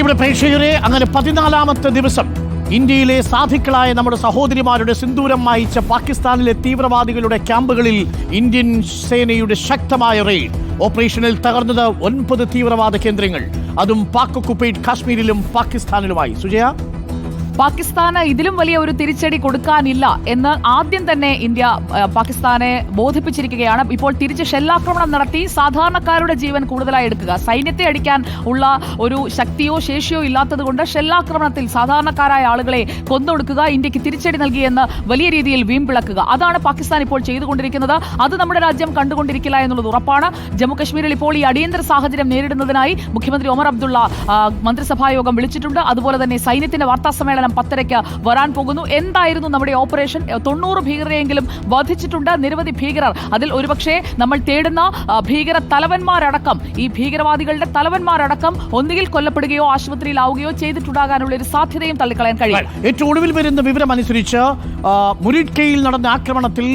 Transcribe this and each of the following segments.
പ്രിയപ്പെട്ട പ്രേക്ഷകരെ, അങ്ങനെ 14ാമത്തെ ദിവസം ഇന്ത്യയിലെ സാധുക്കളായ നമ്മുടെ സഹോദരിമാരുടെ സിന്ദൂരം മായിച്ച പാകിസ്ഥാനിലെ തീവ്രവാദികളുടെ ക്യാമ്പുകളിൽ ഇന്ത്യൻ സേനയുടെ ശക്തമായ റെയ്ഡ്. ഓപ്പറേഷനിൽ തകർന്നത് 9 തീവ്രവാദ കേന്ദ്രങ്ങൾ, അതും പാക് ഒക്കുപൈഡ് കാശ്മീരിലും പാകിസ്ഥാനിലുമായി. സുജയ, പാകിസ്ഥാന് ഇതിലും വലിയ ഒരു തിരിച്ചടി കൊടുക്കാനില്ല എന്ന് ആദ്യം തന്നെ ഇന്ത്യ പാകിസ്ഥാനെ ബോധിപ്പിച്ചിരിക്കുകയാണ്. ഇപ്പോൾ തിരിച്ച് ഷെല്ലാക്രമണം നടത്തി സാധാരണക്കാരുടെ ജീവൻ കൂടുതലായി എടുക്കുക, സൈന്യത്തെ അടിക്കാൻ ഉള്ള ഒരു ശക്തിയോ ശേഷിയോ ഇല്ലാത്തത് കൊണ്ട് ഷെല്ലാക്രമണത്തിൽ സാധാരണക്കാരായ ആളുകളെ കൊന്നൊടുക്കുക, ഇന്ത്യക്ക് തിരിച്ചടി നൽകിയെന്ന് വലിയ രീതിയിൽ വീമ്പിളക്കുക, അതാണ് പാകിസ്ഥാൻ ഇപ്പോൾ ചെയ്തുകൊണ്ടിരിക്കുന്നത്. അത് നമ്മുടെ രാജ്യം കണ്ടുകൊണ്ടിരിക്കില്ല എന്നുള്ളത് ഉറപ്പാണ്. ജമ്മുകശ്മീരിൽ ഇപ്പോൾ ഈ അടിയന്തര സാഹചര്യം നേരിടുന്നതിനായി മുഖ്യമന്ത്രി ഒമർ അബ്ദുള്ള മന്ത്രിസഭാ യോഗം വിളിച്ചിട്ടുണ്ട്. അതുപോലെ തന്നെ സൈന്യത്തിന്റെ വാർത്താ സമ്മേളനം 10:30 വരാൻ പോകുന്നു. എന്തായിരുന്നു നമ്മുടെ ഓപ്പറേഷൻ? 90 ഭീകരരെയെങ്കിലും വധിച്ചിട്ടുണ്ട്, നിരവധി ഭീകരർ. അതിൽ ഒരുപക്ഷെ നമ്മൾ തേടുന്ന ഭീകര തലവന്മാരടക്കം, ഈ ഭീകരവാദികളുടെ തലവന്മാരടക്കം ഒന്നുകിൽ കൊല്ലപ്പെടുകയോ ആശുപത്രിയിലാവുകയോ ചെയ്തിട്ടുണ്ടാകാനുള്ള ഒരു സാധ്യതയും തള്ളിക്കളയാൻ കഴിയും. ഏറ്റവും ഒടുവിൽ വരുന്ന വിവരം അനുസരിച്ച് മുരിഡ്കയിൽ നടന്ന ആക്രമണത്തിൽ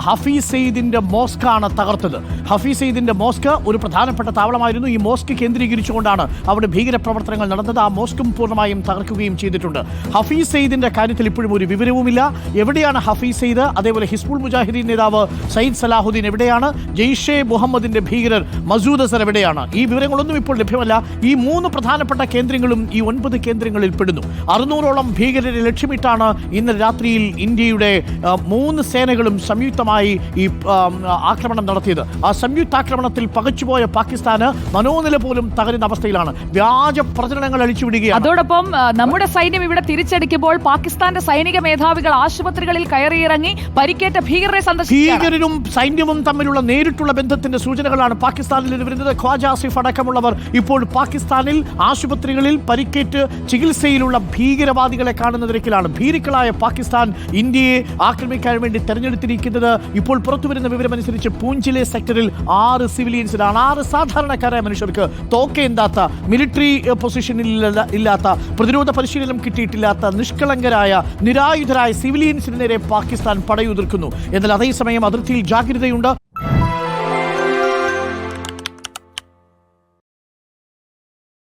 ഹഫീസ് സെയ്ദിന്റെ മോസ്കാണ് തകർത്തത്. ഹഫീസ് സെയ്ദിന്റെ മോസ്ക് ഒരു പ്രധാനപ്പെട്ട താവളമായിരുന്നു. ഈ മോസ്ക് കേന്ദ്രീകരിച്ചുകൊണ്ടാണ് അവിടെ ഭീകരപ്രവർത്തനങ്ങൾ നടന്നത്. ആ മോസ്കും പൂർണ്ണമായും തകർക്കുകയും ചെയ്തിട്ടുണ്ട്. ഹഫീസ് സെയ്ദിന്റെ കാര്യത്തിൽ ഇപ്പോഴും ഒരു വിവരവുമില്ല. എവിടെയാണ് ഹഫീസ് സെയ്ദ്? അതേപോലെ ഹിസ്ബുൾ മുജാഹിദീൻ നേതാവ് സയ്യിദ് സലാഹുദ്ദീൻ എവിടെയാണ്? ജെയ്ഷെ മുഹമ്മദിന്റെ ഭീകരർ മസൂദ് അസർ എവിടെയാണ്? ഈ വിവരങ്ങളൊന്നും ഇപ്പോൾ ലഭ്യമല്ല. ഈ 3 പ്രധാനപ്പെട്ട കേന്ദ്രങ്ങളും ഈ 9 കേന്ദ്രങ്ങളിൽ പെടുന്നു. 600ഓളം ഭീകരരെ ലക്ഷ്യമിട്ടാണ് ഇന്നലെ രാത്രിയിൽ ഇന്ത്യയുടെ 3 സേനകളും സംയുക്തമായി ഈ ആക്രമണം നടത്തിയത്. ആ സംയുക്താക്രമണത്തിൽ പകച്ചുപോയ പാകിസ്ഥാന് മനോനില പോലും തകരുന്ന അവസ്ഥയിലാണ്. വ്യാജ പ്രചരണങ്ങൾ അഴിച്ചുവിടുകയാണ്. അതോടൊപ്പം നമ്മുടെ സൈന്യം ഇവിടെ തിരിച്ചടിക്കുമ്പോൾ പാകിസ്ഥാന്റെ സൈനിക മേധാവികൾ ആശുപത്രികളിൽ കയറിയിറങ്ങി പരിക്കേറ്റ ഭീകരരെ സന്ദർശിക്കുകയാണ്. ഭീകരരും സൈന്യവും തമ്മിലുള്ള നേരിട്ടുള്ള ബന്ധത്തിന്റെ സൂചനകളാണ് പാകിസ്ഥാനിൽ നിന്ന് വരുന്നത്. ഖ്വാജ ആസിഫ് അടക്കമുള്ളവർ ഇപ്പോൾ പാകിസ്ഥാനിൽ ആശുപത്രികളിൽ പരിക്കേറ്റ് ചികിത്സയിലുള്ള ഭീകരവാദികളെ കാണുന്ന നിരക്കിലാണ്. ഭീരുക്കളായ പാകിസ്ഥാൻ ഇന്ത്യയെ ആക്രമിക്കാൻ വേണ്ടി തെരഞ്ഞെടുത്തിരിക്കുന്നത്. ഇപ്പോൾ പുറത്തുവരുന്ന വിവരമനുസരിച്ച് പൂഞ്ചിലെ സെക്ടറിൽ 6 സിവിലിയൻസിനാണ്, 6 സാധാരണക്കാരായ മനുഷ്യർക്ക് തോക്കേന്താത്ത, മിലിറ്ററി പൊസിഷനിൽ ഇല്ലാത്ത, പ്രതിരോധ പരിശീലനം കിട്ടിയിട്ടില്ലാത്ത നിഷ്കളങ്കരായ നിരായുധരായ സിവിലിയൻസിന് നേരെ പാകിസ്ഥാൻ പടയുതിർക്കുന്നു. എന്നാൽ അതേസമയം അതിർത്തിയിൽ ജാഗ്രതയുണ്ട്.